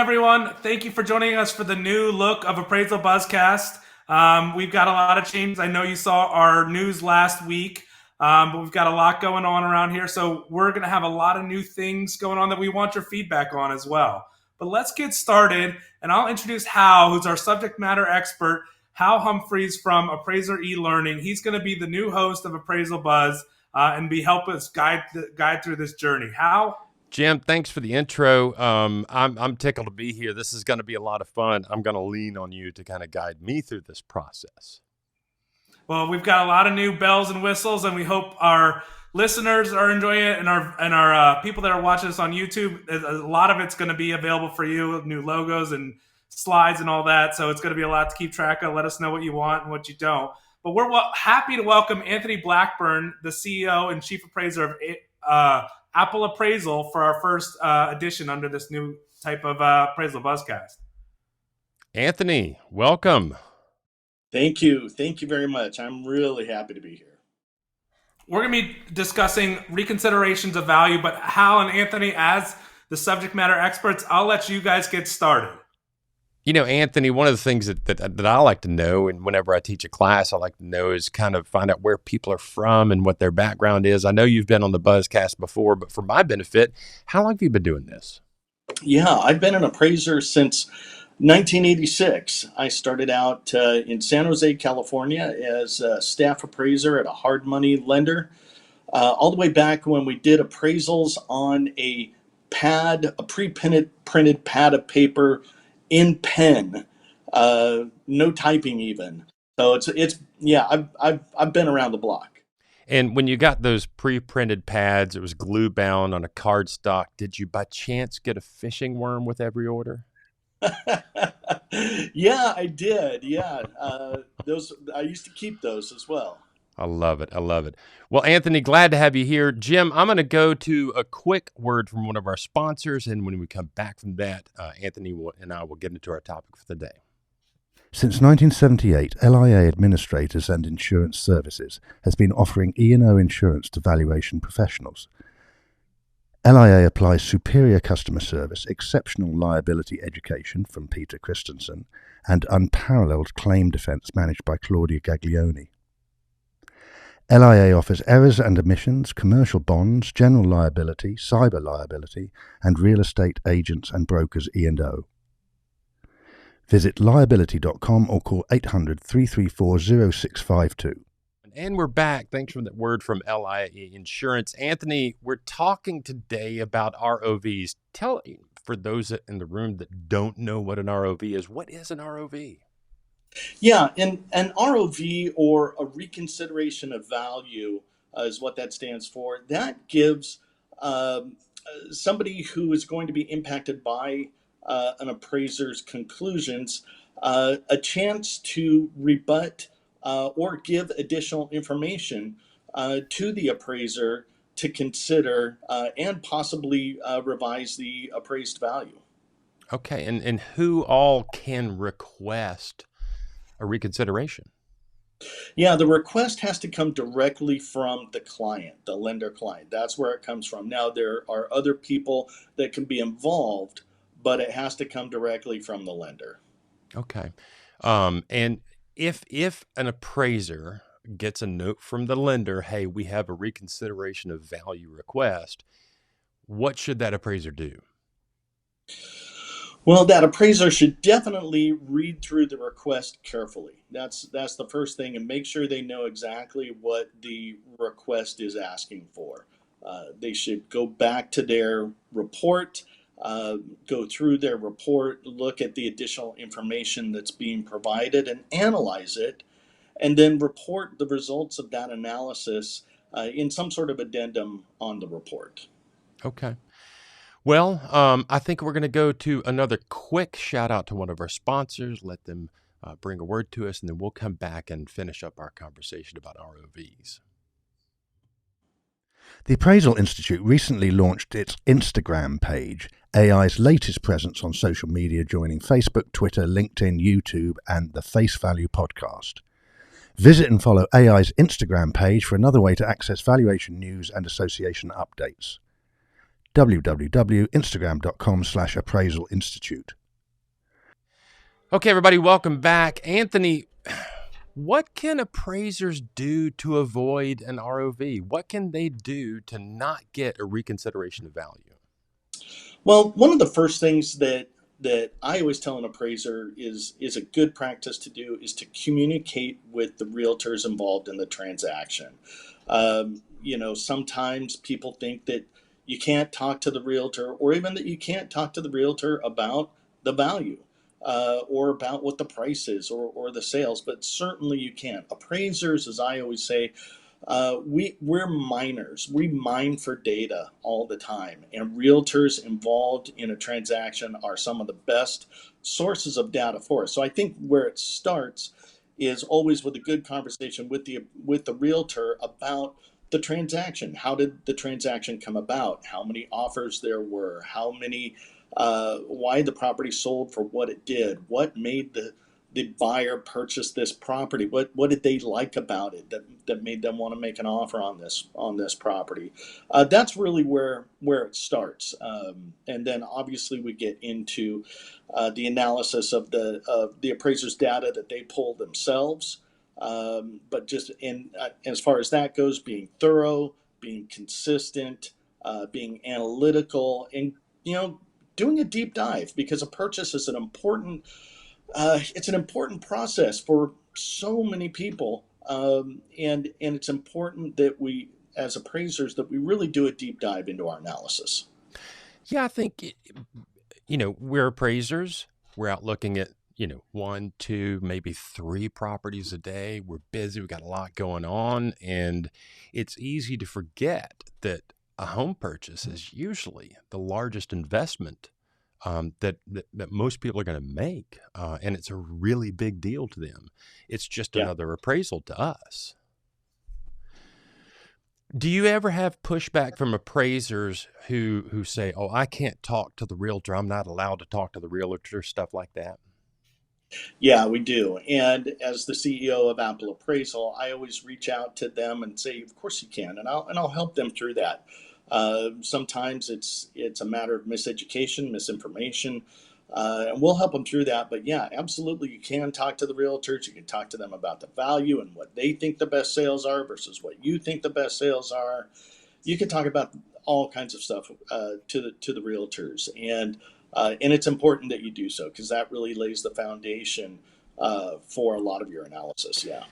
everyone. Thank you for joining us for the new look of Appraisal Buzzcast. We've got a lot of changes. I know you saw our news last week, but we've got a lot going on around here. So we're going to have a lot of new things going on that we want your feedback on as well. But let's get started, and I'll introduce Hal, who's our subject matter expert, Hal Humphreys from Appraiser e-learning. He's going to be the new host of Appraisal Buzz and help us guide through this journey. Hal? Jim, thanks for the intro. I'm tickled to be here. This is going to be a lot of fun. I'm going to lean on you to kind of guide me through this process. Well, we've got a lot of new bells and whistles, and we hope our listeners are enjoying it, and our people that are watching us on YouTube. A lot of it's going to be available for you, new logos and slides and all that. So it's going to be a lot to keep track of. Let us know what you want and what you don't. But we're happy to welcome Anthony Blackburn, the CEO and Chief Appraiser of Apple Appraisal, for our first edition under this new type of Appraisal Buzzcast. Anthony, welcome. Thank you. Thank you very much. I'm really happy to be here. We're going to be discussing reconsiderations of value, but Hal and Anthony, as the subject matter experts, I'll let you guys get started. You know, Anthony, one of the things that I like to know, and whenever I teach a class, I like to know is kind of find out where people are from and what their background is. I know you've been on the Buzzcast before, but for my benefit, how long have you been doing this? Yeah, I've been an appraiser since 1986. I started out in San Jose, California as a staff appraiser at a hard money lender, all the way back when we did appraisals on a pre-printed pad of paper in pen, no typing even. So I've been around the block. And when you got those pre-printed pads, it was glue bound on a cardstock. Did you by chance get a fishing worm with every order? Yeah, I did. Yeah, those I used to keep those as well. I love it. I love it. Well, Anthony, glad to have you here. Jim, I'm going to go to a quick word from one of our sponsors, and when we come back from that, Anthony and I will get into our topic for the day. Since 1978, LIA Administrators and Insurance Services has been offering E&O insurance to valuation professionals. LIA applies superior customer service, exceptional liability education from Peter Christensen, and unparalleled claim defense managed by Claudia Gaglione. LIA offers errors and omissions, commercial bonds, general liability, cyber liability, and real estate agents and brokers E&O. Visit liability.com or call 800-334-0652. And we're back. Thanks for that word from LIA Insurance. Anthony, we're talking today about ROVs. Tell, for those in the room that don't know what an ROV is, what is an ROV? Yeah, and an ROV, or a reconsideration of value, is what that stands for. That gives somebody who is going to be impacted by an appraiser's conclusions a chance to rebut or give additional information to the appraiser to consider and possibly revise the appraised value. Okay, and who all can request a reconsideration? Yeah, the request has to come directly from the client, the lender client. That's where it comes from. Now, there are other people that can be involved, but it has to come directly from the lender. Okay. And if an appraiser gets a note from the lender, hey, we have a reconsideration of value request, what should that appraiser do? Well, that appraiser should definitely read through the request carefully. That's the first thing, and make sure they know exactly what the request is asking for. They should go back to their report, go through their report, look at the additional information that's being provided and analyze it, and then report the results of that analysis in some sort of addendum on the report. Okay. Well, I think we're going to go to another quick shout out to one of our sponsors, let them bring a word to us, and then we'll come back and finish up our conversation about ROVs. The Appraisal Institute recently launched its Instagram page, AI's latest presence on social media, joining Facebook, Twitter, LinkedIn, YouTube, and the Face Value podcast. Visit and follow AI's Instagram page for another way to access valuation news and association updates. www.instagram.com/appraisalinstitute. Okay, everybody, welcome back. Anthony, what can appraisers do to avoid an ROV? What can they do to not get a reconsideration of value? Well, one of the first things that I always tell an appraiser is a good practice to do is to communicate with the realtors involved in the transaction. Sometimes people think that you can't talk to the realtor, or even that you can't talk to the realtor about the value, or about what the price is, or the sales, but certainly you can. Appraisers, as I always say, we're miners. We mine for data all the time, and realtors involved in a transaction are some of the best sources of data for us. So I think where it starts is always with a good conversation with the realtor about the transaction. How did the transaction come about? How many offers there were? How many? Why the property sold for what it did? What made the buyer purchase this property? What did they like about it that made them want to make an offer on this property? That's really where it starts, and then obviously we get into the analysis of the appraiser's data that they pull themselves. But just as far as that goes, being thorough, being consistent, being analytical, and doing a deep dive, because a purchase is it's an important process for so many people, and it's important that we, as appraisers, that we really do a deep dive into our analysis. Yeah, I think, we're appraisers. We're out looking at, 1, 2, maybe 3 properties a day. We're busy. We've got a lot going on. And it's easy to forget that a home purchase is usually the largest investment that most people are going to make. And it's a really big deal to them. It's just another appraisal to us. Do you ever have pushback from appraisers who say, "Oh, I can't talk to the realtor. I'm not allowed to talk to the realtor," stuff like that? Yeah, we do. And as the CEO of Apple Appraisal, I always reach out to them and say, "Of course you can," and I'll help them through that. Sometimes it's a matter of miseducation, misinformation, and we'll help them through that. But yeah, absolutely, you can talk to the realtors. You can talk to them about the value and what they think the best sales are versus what you think the best sales are. You can talk about all kinds of stuff to the realtors, and it's important that you do so, because that really lays the foundation for a lot of your analysis. Yeah.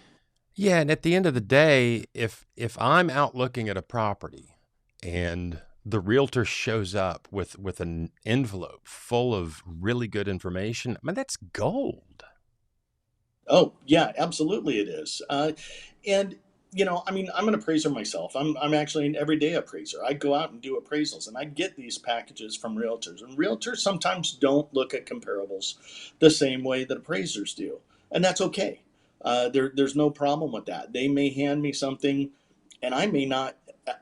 Yeah, and at the end of the day, if I'm out looking at a property and the realtor shows up with an envelope full of really good information, I mean, that's gold. Oh, yeah, absolutely it is. And I mean, I'm an appraiser myself. I'm actually an everyday appraiser. I go out and do appraisals, and I get these packages from realtors. And realtors sometimes don't look at comparables the same way that appraisers do, and that's okay. There's no problem with that. They may hand me something, and I may not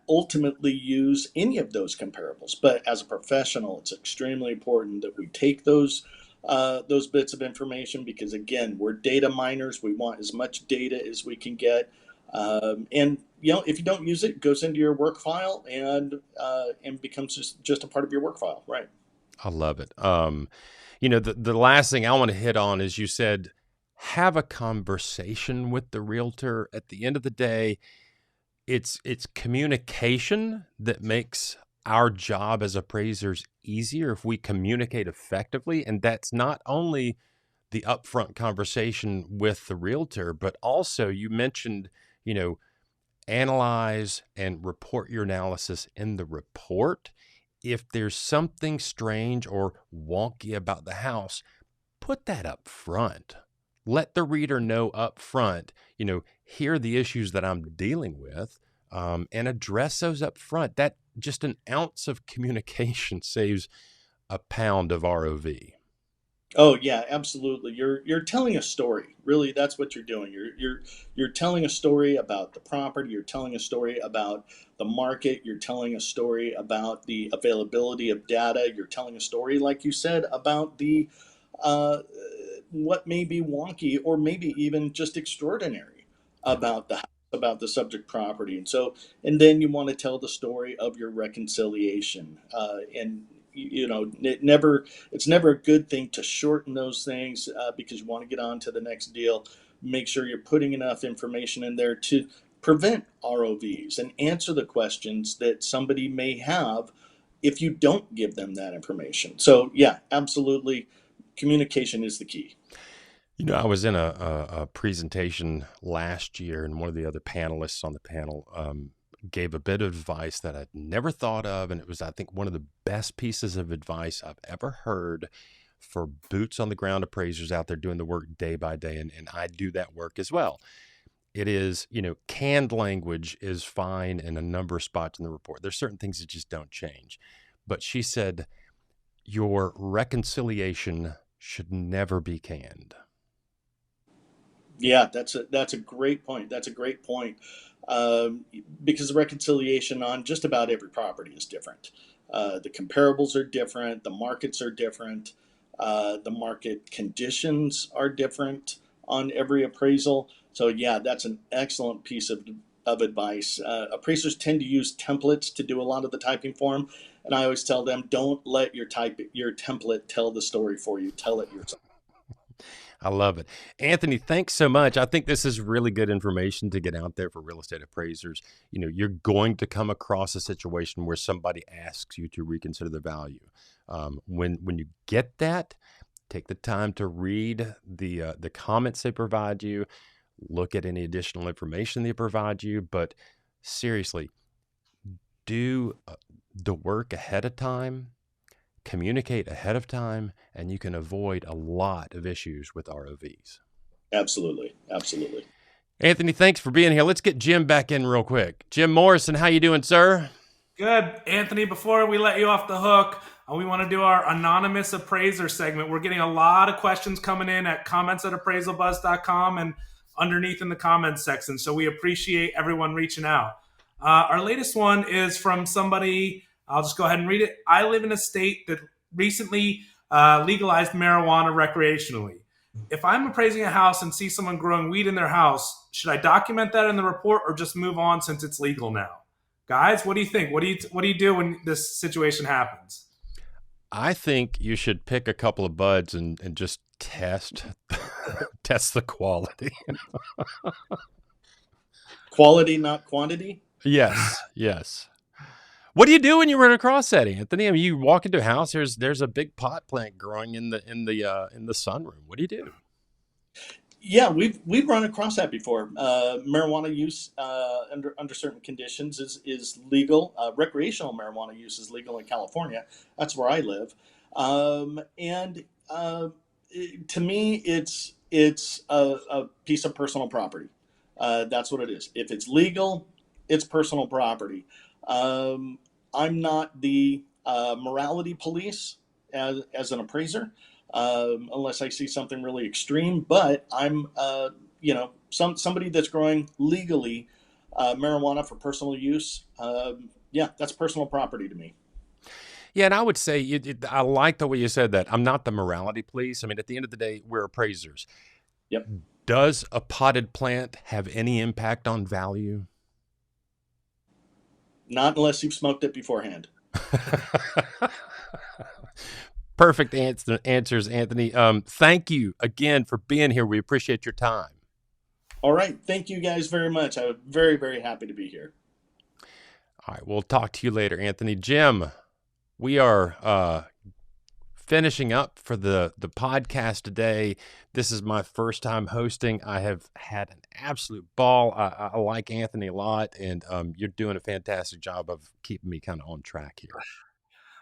ultimately use any of those comparables. But as a professional, it's extremely important that we take those bits of information, because again, we're data miners. We want as much data as we can get, and if you don't use it, it goes into your work file and becomes just a part of your work file, right? I love it. The last thing I want to hit on is, you said, have a conversation with the realtor. At the end of the day, it's communication that makes our job as appraisers easier if we communicate effectively. And that's not only the upfront conversation with the realtor, but also, you mentioned, analyze and report your analysis in the report. If there's something strange or wonky about the house, put that up front. Let the reader know up front, here are the issues that I'm dealing with, and address those up front. That just an ounce of communication saves a pound of ROV. Oh yeah, absolutely. You're telling a story. Really, that's what you're doing. You're telling a story about the property. You're telling a story about the market. You're telling a story about the availability of data. You're telling a story, like you said, about the what may be wonky or maybe even just extraordinary about the house. about the subject property. And then you want to tell the story of your reconciliation. And it's never a good thing to shorten those things because you want to get on to the next deal. Make sure you're putting enough information in there to prevent ROVs and answer the questions that somebody may have if you don't give them that information. So yeah, absolutely. Communication is the key. I was in a presentation last year, and one of the other panelists on the panel gave a bit of advice that I'd never thought of, and it was, I think, one of the best pieces of advice I've ever heard for boots on the ground appraisers out there doing the work day by day, and I do that work as well. It is, canned language is fine in a number of spots in the report. There's certain things that just don't change. But she said, your reconciliation should never be canned. Yeah, that's a great point. That's a great point. Because the reconciliation on just about every property is different. The comparables are different. The markets are different. The market conditions are different on every appraisal. So yeah, that's an excellent piece of advice. Appraisers tend to use templates to do a lot of the typing for them. And I always tell them, don't let your template tell the story for you. Tell it yourself. I love it. Anthony, thanks so much. I think this is really good information to get out there for real estate appraisers. You're going to come across a situation where somebody asks you to reconsider the value. When you get that, take the time to read the comments they provide you, look at any additional information they provide you. But seriously, do the work ahead of time. Communicate ahead of time, and you can avoid a lot of issues with ROVs. Absolutely. Absolutely. Anthony, thanks for being here. Let's get Jim back in real quick. Jim Morrison, how you doing, sir? Good. Anthony, before we let you off the hook, we want to do our anonymous appraiser segment. We're getting a lot of questions coming in at comments@appraisalbuzz.com and underneath in the comments section. So we appreciate everyone reaching out. Our latest one is from somebody. I'll just go ahead and read it. I live in a state that recently legalized marijuana recreationally. If I'm appraising a house and see someone growing weed in their house, should I document that in the report or just move on since it's legal now? Guys, what do you think? What do you do when this situation happens? I think you should pick a couple of buds and just test the quality. Quality, not quantity? Yes. What do you do when you run across that, Anthony? I mean, you walk into a house. There's a big pot plant growing in the sunroom. What do you do? Yeah, we've run across that before. Marijuana use under certain conditions is legal. Recreational marijuana use is legal in California. That's where I live. To me, it's a piece of personal property. That's what it is. If it's legal, it's personal property. I'm not the morality police as an appraiser, unless I see something really extreme. But I'm, somebody that's growing legally marijuana for personal use. That's personal property to me. Yeah, and I would say I like the way you said that. I'm not the morality police. I mean, at the end of the day, we're appraisers. Yep. Does a potted plant have any impact on value? Not unless you've smoked it beforehand. Perfect answers, Anthony. Thank you again for being here. We appreciate your time. All right. Thank you guys very much. I'm very, very happy to be here. All right. We'll talk to you later, Anthony. Jim, we are finishing up for the podcast today. This is my first time hosting. I have had an absolute ball. I like Anthony a lot, and you're doing a fantastic job of keeping me kind of on track here.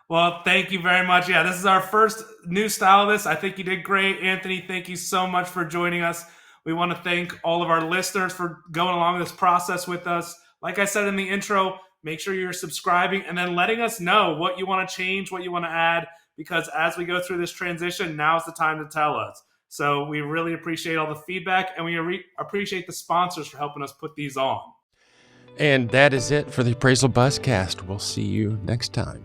Well, thank you very much. Yeah, this is our first new style of this. I think you did great. Anthony, thank you so much for joining us. We want to thank all of our listeners for going along this process with us. Like I said in the intro, make sure you're subscribing and then letting us know what you want to change, what you want to add, because as we go through this transition, now's the time to tell us. So we really appreciate all the feedback, and we appreciate the sponsors for helping us put these on. And that is it for the Appraisal Buzzcast. We'll see you next time.